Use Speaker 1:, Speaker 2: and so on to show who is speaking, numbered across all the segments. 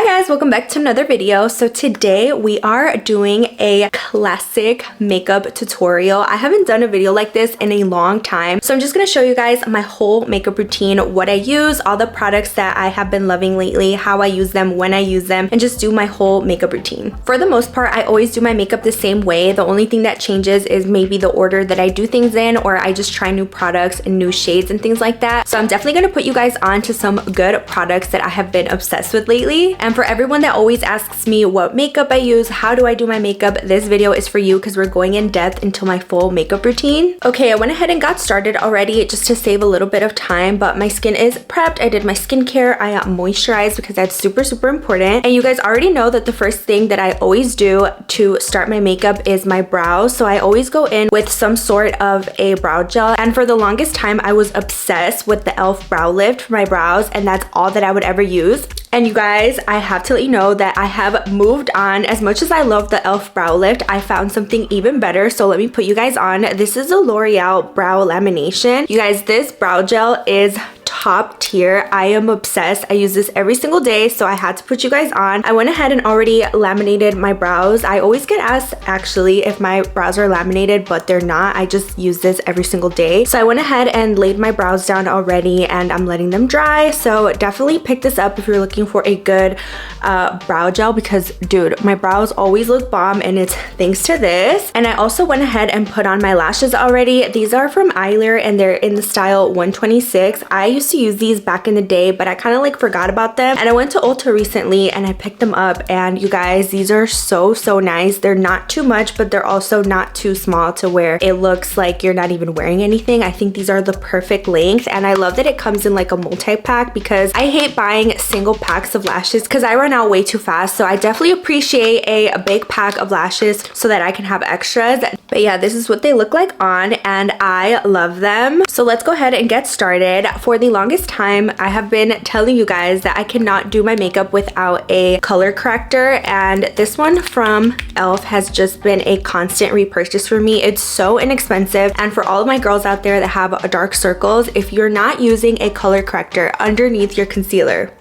Speaker 1: Hi guys, welcome back to another video. So today we are doing a classic makeup tutorial. I haven't done a video like this in a long time, so I'm just going to show you guys my whole makeup routine, what I use, all the products that I have been loving lately, how I use them, when I use them, and just do my whole makeup routine. For the most part, I always do my makeup the same way. The only thing that changes is maybe the order that I do things in, or I just try new products and new shades and things like that. So I'm definitely going to put you guys on to some good products that I have been obsessed with lately. And for everyone that always asks me what makeup I use, how do I do my makeup, this video is for you because we're going in depth into my full makeup routine. Okay, I went ahead and got started already just to save a little bit of time, but my skin is prepped. I did my skincare, I moisturized because that's super important. And you guys already know that the first thing that I always do to start my makeup is my brows. So I always go in with some sort of a brow gel, and for the longest time I was obsessed with the e.l.f. brow lift for my brows, and that's all that I would ever use. And you guys, I have to let you know that I have moved on. As much as I love the e.l.f. brow lift, I found something even better. So let me put you guys on. This is a L'Oreal brow lamination. You guys, this brow gel is top tier. I am obsessed. I use this every single day, so I had to put you guys on. I went ahead and already laminated my brows. I always get asked actually if my brows are laminated, but they're not. I just use this every single day. So I went ahead and laid my brows down already, and I'm letting them dry. So definitely pick this up if you're looking for a good brow gel, because dude, my brows always look bomb, and it's thanks to this. And I also went ahead and put on my lashes already. These are from Ailyn, and they're in the style 126. I used to use these back in the day, but I kind of like forgot about them, and I went to Ulta recently and I picked them up, and you guys, these are so nice. They're not too much, but they're also not too small to where it looks like you're not even wearing anything. I think these are the perfect length, and I love that it comes in like a multi-pack, because I hate buying single packs of lashes because I run out way too fast. So I definitely appreciate a big pack of lashes so that I can have extras. But yeah, this is what they look like on, and I love them. So let's go ahead and get started. For the longest time, I have been telling you guys that I cannot do my makeup without a color corrector, and this one from e.l.f. has just been a constant repurchase for me. It's so inexpensive, and for all of my girls out there that have dark circles, if you're not using a color corrector underneath your concealer,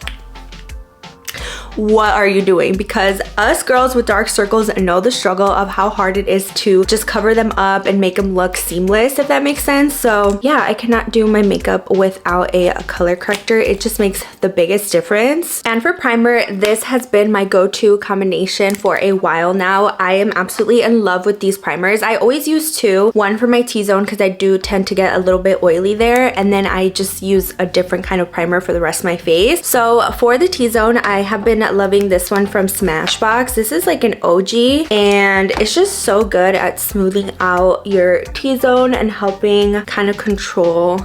Speaker 1: what are you doing? Because us girls with dark circles know the struggle of how hard it is to just cover them up and make them look seamless, if that makes sense. So yeah, I cannot do my makeup without a color corrector. It just makes the biggest difference. And for primer, this has been my go-to combination for a while now. I am absolutely in love with these primers. I always use two, one for my T-zone because I do tend to get a little bit oily there, and then I just use a different kind of primer for the rest of my face. So for the T-zone, I have been loving this one from Smashbox. This is like an OG, and it's just so good at smoothing out your T-zone and helping kind of control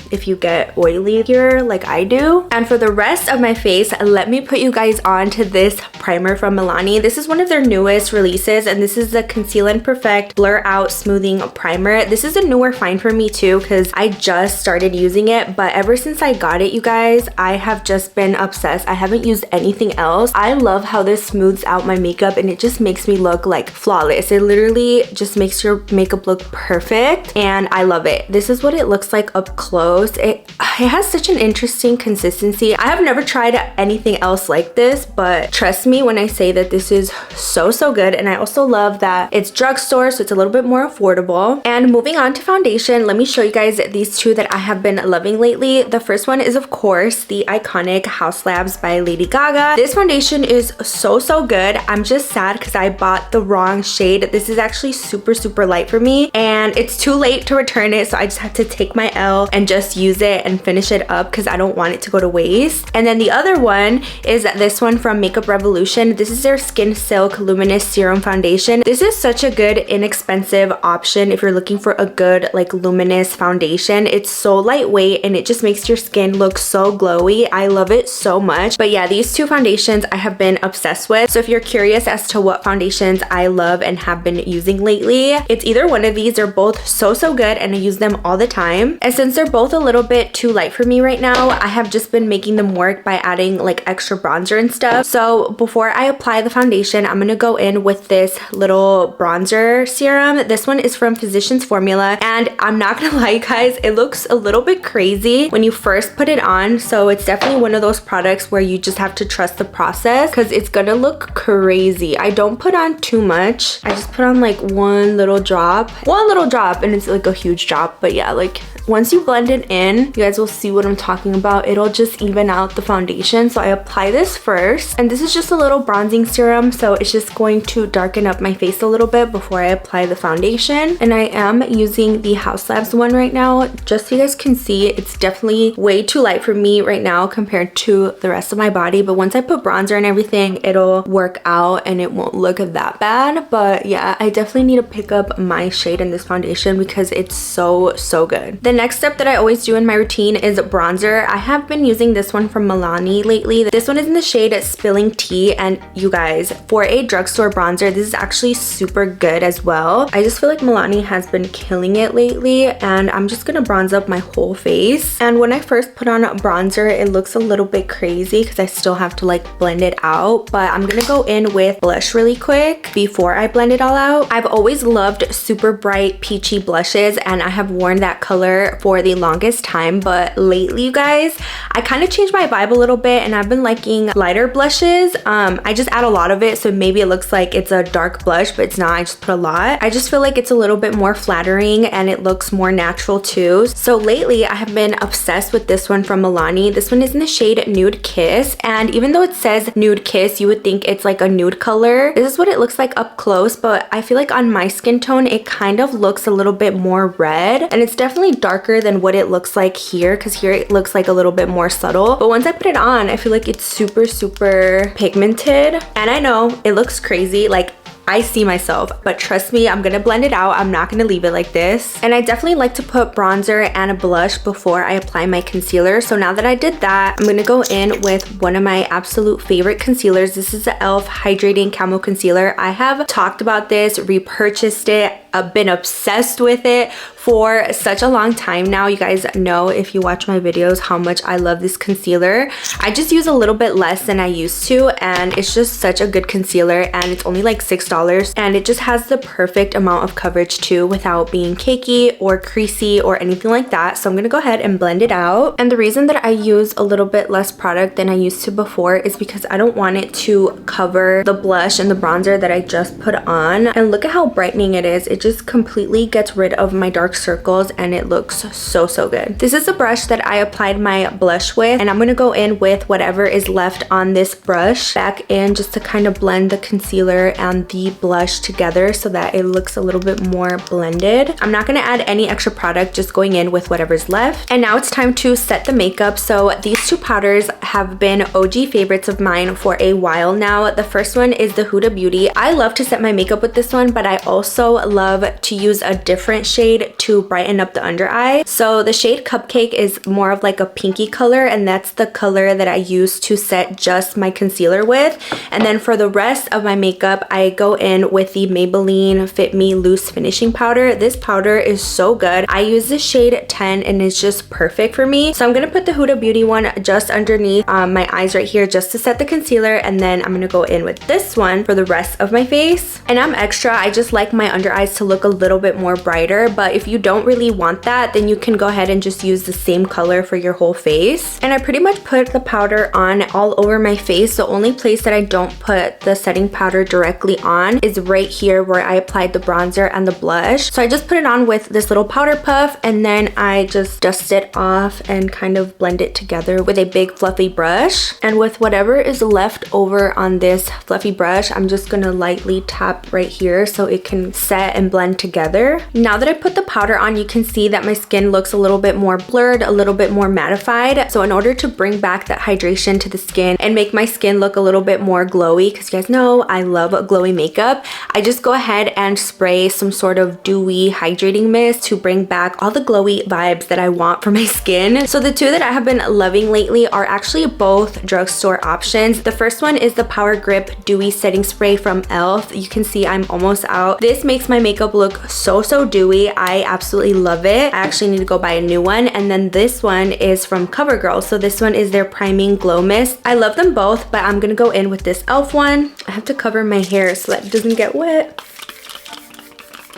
Speaker 1: if you get oily here like I do. And for the rest of my face, let me put you guys on to this primer from Milani. This is one of their newest releases, and this is the Conceal and Perfect Blur Out Smoothing Primer. This is a newer find for me too, because I just started using it, but ever since I got it, you guys, I have just been obsessed. I haven't used anything else. I love how this smooths out my makeup, and it just makes me look like flawless. It literally just makes your makeup look perfect, and I love it. This is what it looks like up close. It has such an interesting consistency. I have never tried anything else like this, but trust me when I say that this is so good. And I also love that it's drugstore, so it's a little bit more affordable. And moving on to foundation, let me show you guys these two that I have been loving lately. The first one is of course the iconic House Labs by Lady Gaga. This foundation is so good. I'm just sad because I bought the wrong shade. This is actually super light for me, and it's too late to return it, so I just have to take my L and just use it and finish it up because I don't want it to go to waste. And then the other one is this one from Makeup Revolution. This is their Skin Silk Luminous Serum Foundation. This is such a good inexpensive option if you're looking for a good like luminous foundation. It's so lightweight, and it just makes your skin look so glowy. I love it so much. But yeah, these two foundations I have been obsessed with. So if you're curious as to what foundations I love and have been using lately, it's either one of these. They're both so good, and I use them all the time. And since they're both a little bit too light for me right now, I have just been making them work by adding like extra bronzer and stuff. So before I apply the foundation, I'm gonna go in with this little bronzer serum. This one is from Physicians Formula, and I'm not gonna lie, guys, it looks a little bit crazy when you first put it on. So it's definitely one of those products where you just have to trust the process because it's gonna look crazy. I don't put on too much. I just put on like one little drop and it's like a huge drop. But yeah, like once you blend it in, you guys will see what I'm talking about. It'll just even out the foundation. So I apply this first, and this is just a little bronzing serum, so it's just going to darken up my face a little bit before I apply the foundation. And I am using the House Labs one right now, just so you guys can see. It's definitely way too light for me right now compared to the rest of my body, but once I put bronzer and everything, it'll work out and it won't look that bad. But yeah, I definitely need to pick up my shade in this foundation because it's so good. The next step that I always do in my routine is bronzer. I have been using this one from Milani lately. This one is in the shade Spilling Tea, and you guys, for a drugstore bronzer, this is actually super good as well. I just feel like Milani has been killing it lately, and I'm just gonna bronze up my whole face. And when I first put on bronzer, it looks a little bit crazy because I still have to like blend it out, but I'm gonna go in with blush really quick before I blend it all out. I've always loved super bright peachy blushes, and I have worn that color for the longest time, but lately, you guys, I kind of changed my vibe a little bit and I've been liking lighter blushes. I just add a lot of it, so maybe it looks like it's a dark blush, but it's not. I just put a lot. I just feel like it's a little bit more flattering and it looks more natural too. So lately I have been obsessed with this one from Milani. This one is in the shade Nude Kiss, and even though it says Nude Kiss, you would think it's like a nude color. This is what it looks like up close, but I feel like on my skin tone it kind of looks a little bit more red, and it's definitely darker than what it looks like here, because here it looks like a little bit more subtle. But once I put it on, I feel like it's super pigmented, and I know it looks crazy, like I see myself, but trust me, I'm gonna blend it out. I'm not gonna leave it like this. And I definitely like to put bronzer and a blush before I apply my concealer. So now that I did that, I'm gonna go in with one of my absolute favorite concealers. This is the e.l.f. Hydrating Camo Concealer. I have talked about this, repurchased it, I've been obsessed with it for such a long time now. You guys know, if you watch my videos, how much I love this concealer. I just use a little bit less than I used to, and it's just such a good concealer, and it's only like $6, and it just has the perfect amount of coverage too without being cakey or creasy or anything like that. So I'm gonna go ahead and blend it out. And the reason that I use a little bit less product than I used to before is because I don't want it to cover the blush and the bronzer that I just put on. And look at how brightening it is. It just completely gets rid of my dark circles, and it looks so good. This is the brush that I applied my blush with, and I'm gonna go in with whatever is left on this brush back in just to kind of blend the concealer and the blush together so that it looks a little bit more blended. I'm not gonna add any extra product, just going in with whatever's left. And now it's time to set the makeup. So these two powders have been OG favorites of mine for a while now. The first one is the Huda Beauty. I love to set my makeup with this one, but I also love to use a different shade to brighten up the under eye. So the shade Cupcake is more of like a pinky color, and that's the color that I use to set just my concealer with. And then for the rest of my makeup, I go in with the Maybelline Fit Me Loose Finishing Powder. This powder is so good. I use the shade 10 and it's just perfect for me. So I'm gonna put the Huda Beauty one just underneath my eyes right here just to set the concealer, and then I'm gonna go in with this one for the rest of my face. And I'm extra, I just like my under eyes to look a little bit more brighter, but if you don't really want that, then you can go ahead and just use the same color for your whole face. And I pretty much put the powder on all over my face. The only place that I don't put the setting powder directly on is right here where I applied the bronzer and the blush. So I just put it on with this little powder puff, and then I just dust it off and kind of blend it together with a big fluffy brush. And with whatever is left over on this fluffy brush, I'm just gonna lightly tap right here so it can set and blend together. Now that I put the powder on, you can see that my skin looks a little bit more blurred, a little bit more mattified. So in order to bring back that hydration to the skin and make my skin look a little bit more glowy, because you guys know I love glowy makeup, I just go ahead and spray some sort of dewy hydrating mist to bring back all the glowy vibes that I want for my skin. So the two that I have been loving lately are actually both drugstore options. The first one is the Power Grip Dewy Setting Spray from e.l.f. You can see I'm almost out. This makes my makeup look so dewy. I absolutely love it. I actually need to go buy a new one. And then this one is from CoverGirl. So this one is their Priming Glow Mist. I love them both, but I'm gonna go in with this e.l.f. one. I have to cover my hair so that it doesn't get wet.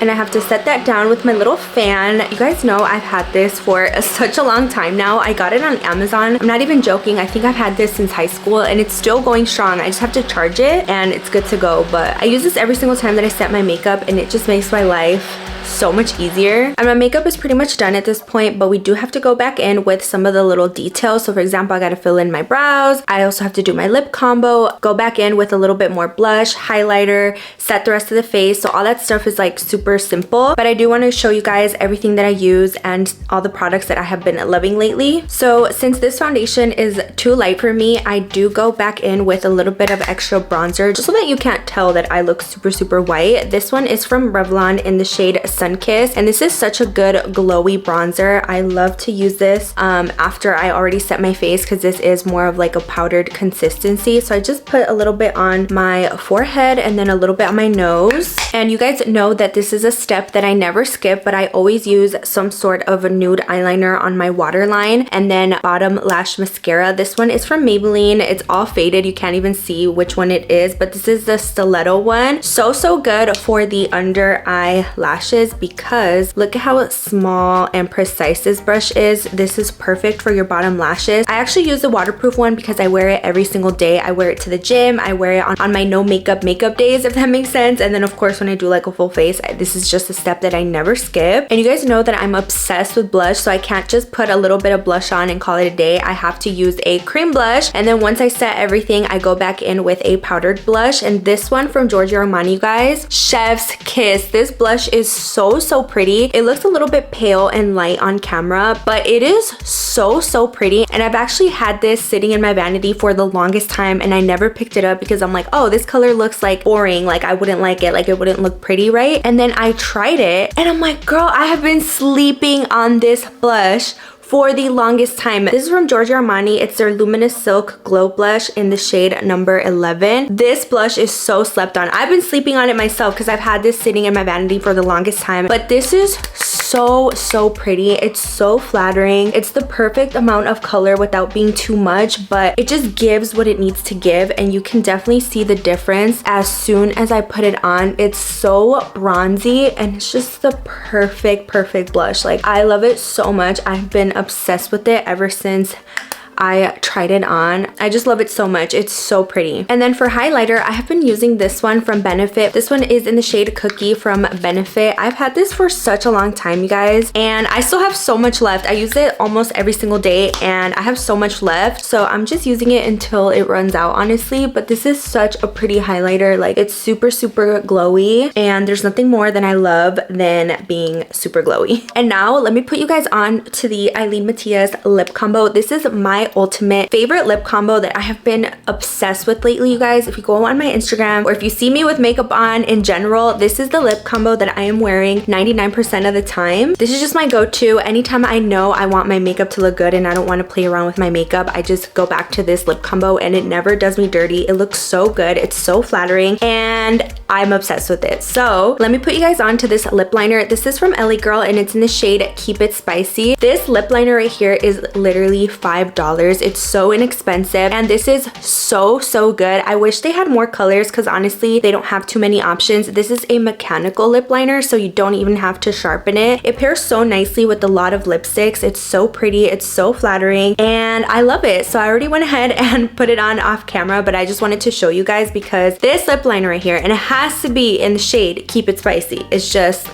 Speaker 1: and I have to set that down with my little fan. You guys know I've had this for such a long time now. I got it on Amazon. I'm not even joking. I think I've had this since high school and it's still going strong. I just have to charge it and it's good to go. But I use this every single time that I set my makeup and it just makes my life so much easier. And my makeup is pretty much done at this point, but we do have to go back in with some of the little details. So for example, I gotta fill in my brows. I also have to do my lip combo, go back in with a little bit more blush, highlighter, set the rest of the face. So all that stuff is like super simple, but I do want to show you guys everything that I use and all the products that I have been loving lately. So since this foundation is too light for me, I do go back in with a little bit of extra bronzer just so that you can't tell that I look super white. This one is from Revlon in the shade Sun-Kissed, and this is such a good glowy bronzer. I love to use this after I already set my face because this is more of like a powdered consistency. So I just put a little bit on my forehead and then a little bit on my nose. And you guys know that this is a step that I never skip, but I always use some sort of a nude eyeliner on my waterline and then bottom lash mascara. This one is from Maybelline. It's all faded. You can't even see which one it is, but this is the stiletto one. So good for the under eye lashes because look at how small and precise this brush is. This is perfect for your bottom lashes. I actually use the waterproof one because I wear it every single day. I wear it to the gym. I wear it on my no makeup days, if that makes sense. And then of course when I do like a full face, this is just a step that I never skip. And you guys know that I'm obsessed with blush, so I can't just put a little bit of blush on and call it a day. I have to use a cream blush, and then once I set everything, I go back in with a powdered blush. And this one from Giorgio Armani, you guys, Chef's Kiss. This blush is so pretty. It looks a little bit pale and light on camera, but it is so pretty. And I've actually had this sitting in my vanity for the longest time and I never picked it up because I'm like, oh, this color looks like boring, like I wouldn't like it, like it wouldn't look pretty, right? And then I tried it and I'm like, girl, I have been sleeping on this blush for the longest time. This is from Giorgio Armani. It's their Luminous Silk Glow Blush in the shade number 11. This blush is so slept on. I've been sleeping on it myself because I've had this sitting in my vanity for the longest time, but this is so pretty. It's so flattering. It's the perfect amount of color without being too much, but it just gives what it needs to give, and you can definitely see the difference as soon as I put it on. It's so bronzy and it's just the perfect blush. Like, I love it so much. I've been obsessed with it ever since I tried it on. I just love it so much. It's so pretty. And then for highlighter, I have been using this one from Benefit. This one is in the shade Cookie from Benefit. I've had this for such a long time, you guys, and I still have so much left. I use it almost every single day and I have so much left, so I'm just using it until it runs out, honestly. But this is such a pretty highlighter. Like, it's super glowy, and there's nothing more than I love than being super glowy. And now let me put you guys on to the Ailyn Matias lip combo. This is my ultimate favorite lip combo that I have been obsessed with lately, you guys. If you go on my Instagram or if you see me with makeup on in general, this is the lip combo that I am wearing 99% of the time. This is just my go-to. Anytime I know I want my makeup to look good and I don't want to play around with my makeup, I just go back to this lip combo and it never does me dirty. It looks so good. It's so flattering and I'm obsessed with it. So let me put you guys on to this lip liner. This is from LA Girl and it's in the shade Keep It Spicy. This lip liner right here is literally $5. It's so inexpensive and this is so good. I wish they had more colors because honestly they don't have too many options. This is a mechanical lip liner, so you don't even have to sharpen it. It pairs so nicely with a lot of lipsticks. It's so pretty, it's so flattering, and I love it. So I already went ahead and put it on off camera, but I just wanted to show you guys because this lip liner right here, and it has to be in the shade Keep It Spicy, it's just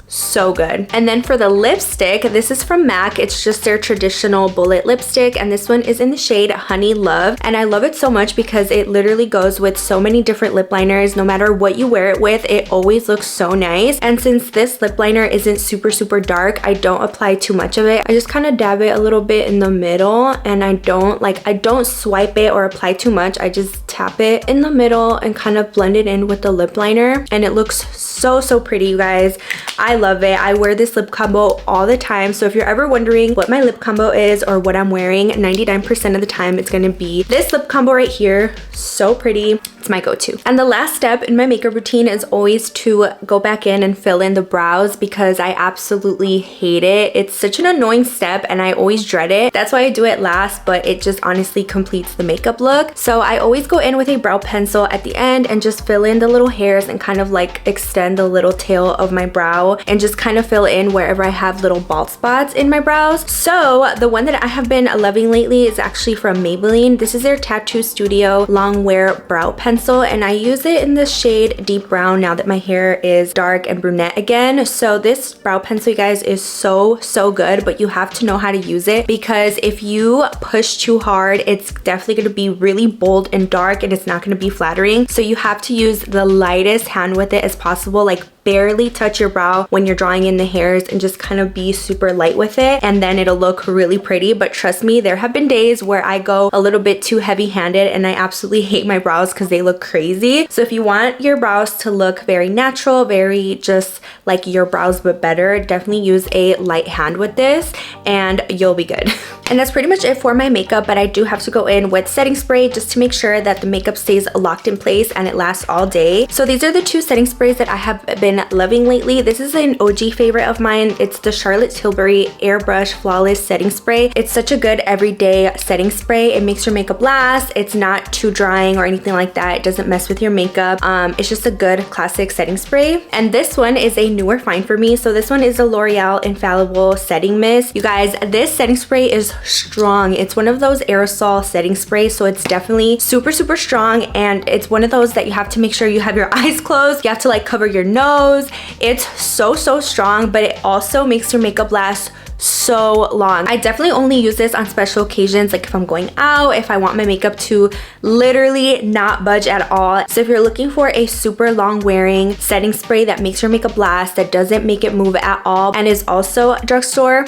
Speaker 1: so good. And then for the lipstick, this is from MAC. It's just their traditional bullet lipstick, and this one is in the shade Honey Love, and I love it so much because it literally goes with so many different lip liners. No matter what you wear it with, it always looks so nice. And since this lip liner isn't super dark, I don't apply too much of it. I just kind of dab it a little bit in the middle, and I don't swipe it or apply too much. I just tap it in the middle and kind of blend it in with the lip liner, and it looks so pretty, you guys. I love it. I wear this lip combo all the time. So if you're ever wondering what my lip combo is or what I'm wearing, 99% of the time it's gonna be this lip combo right here. So pretty. It's my go-to. And the last step in my makeup routine is always to go back in and fill in the brows because I absolutely hate it. It's such an annoying step and I always dread it. That's why I do it last, but it just honestly completes the makeup look. So I always go in with a brow pencil at the end and just fill in the little hairs and kind of like extend the little tail of my brow and just kind of fill in wherever I have little bald spots in my brows. So the one that I have been loving lately is actually from Maybelline. This is their Tattoo Studio Long Wear Brow Pencil, and I use it in the shade Deep Brown now that my hair is dark and brunette again. So this brow pencil, you guys, is so good, but you have to know how to use it because if you push too hard, it's definitely going to be really bold and dark and it's not going to be flattering. So you have to use the lightest hand with it as possible, like barely touch your brow when you're drawing in the hairs and just kind of be super light with it, and then it'll look really pretty. But trust me, there have been days where I go a little bit too heavy-handed and I absolutely hate my brows because they look crazy. So if you want your brows to look very natural, very just like your brows but better, definitely use a light hand with this and you'll be good. And that's pretty much it for my makeup, but I do have to go in with setting spray just to make sure that the makeup stays locked in place and it lasts all day. So these are the two setting sprays that I have been loving lately. This is an OG favorite of mine. It's the Charlotte Tilbury Airbrush Flawless Setting Spray. It's such a good everyday setting spray. It makes your makeup last. It's not too drying or anything like that. It doesn't mess with your makeup. It's just a good classic setting spray. And this one is a newer find for me. So this one is the L'Oreal Infallible Setting Mist. You guys, this setting spray is strong. It's one of those aerosol setting sprays, so it's definitely super strong, and it's one of those that you have to make sure you have your eyes closed. You have to like cover your nose. It's so strong, but it also makes your makeup last so long. I definitely only use this on special occasions, like if I'm going out, if I want my makeup to literally not budge at all. So if you're looking for a super long wearing setting spray that makes your makeup last, that doesn't make it move at all, and is also drugstore,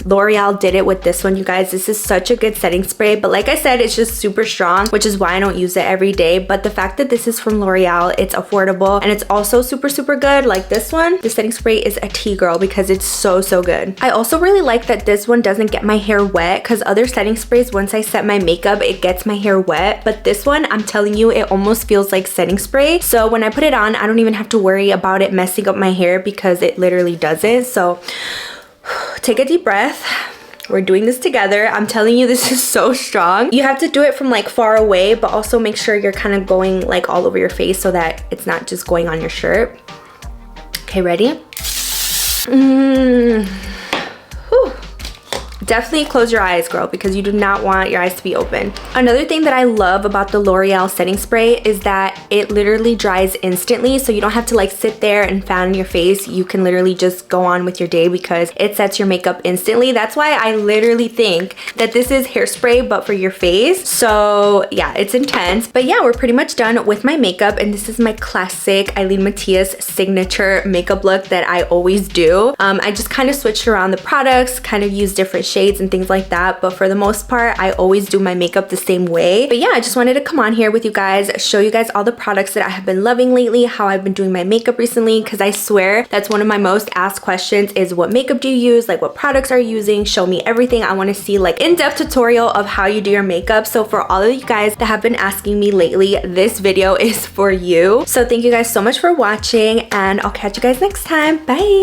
Speaker 1: L'Oreal did it with this one, you guys. This is such a good setting spray, but like I said, it's just super strong, which is why I don't use it every day. But the fact that this is from L'Oreal, it's affordable, and it's also super good. Like this one, the setting spray is a tea girl because it's so good. I also really like that this one doesn't get my hair wet, because other setting sprays, once I set my makeup, it gets my hair wet. But this one, I'm telling you, it almost feels like setting spray. So when I put it on, I don't even have to worry about it messing up my hair because it literally doesn't. So take a deep breath. We're doing this together. I'm telling you, this is so strong. You have to do it from like far away, but also make sure you're kind of going like all over your face so that it's not just going on your shirt. Okay, ready? Whew. Definitely close your eyes, girl, because you do not want your eyes to be open. Another thing that I love about the L'Oreal setting spray is that it literally dries instantly, so you don't have to like sit there and fan your face. You can literally just go on with your day because it sets your makeup instantly. That's why I literally think that this is hairspray but for your face. So yeah, it's intense. But yeah, we're pretty much done with my makeup, and this is my classic Ailyn Matias signature makeup look that I always do. I just kind of switched around the products, kind of use different shades and things like that, but for the most part I always do my makeup the same way. But yeah, I just wanted to come on here with you guys, show you guys all the products that I have been loving lately, how I've been doing my makeup recently, because I swear that's one of my most asked questions is what makeup do you use, like what products are you using, show me everything. I want to see like in-depth tutorial of how you do your makeup. So for all of you guys that have been asking me lately, this video is for you. So thank you guys so much for watching, and I'll catch you guys next time. Bye.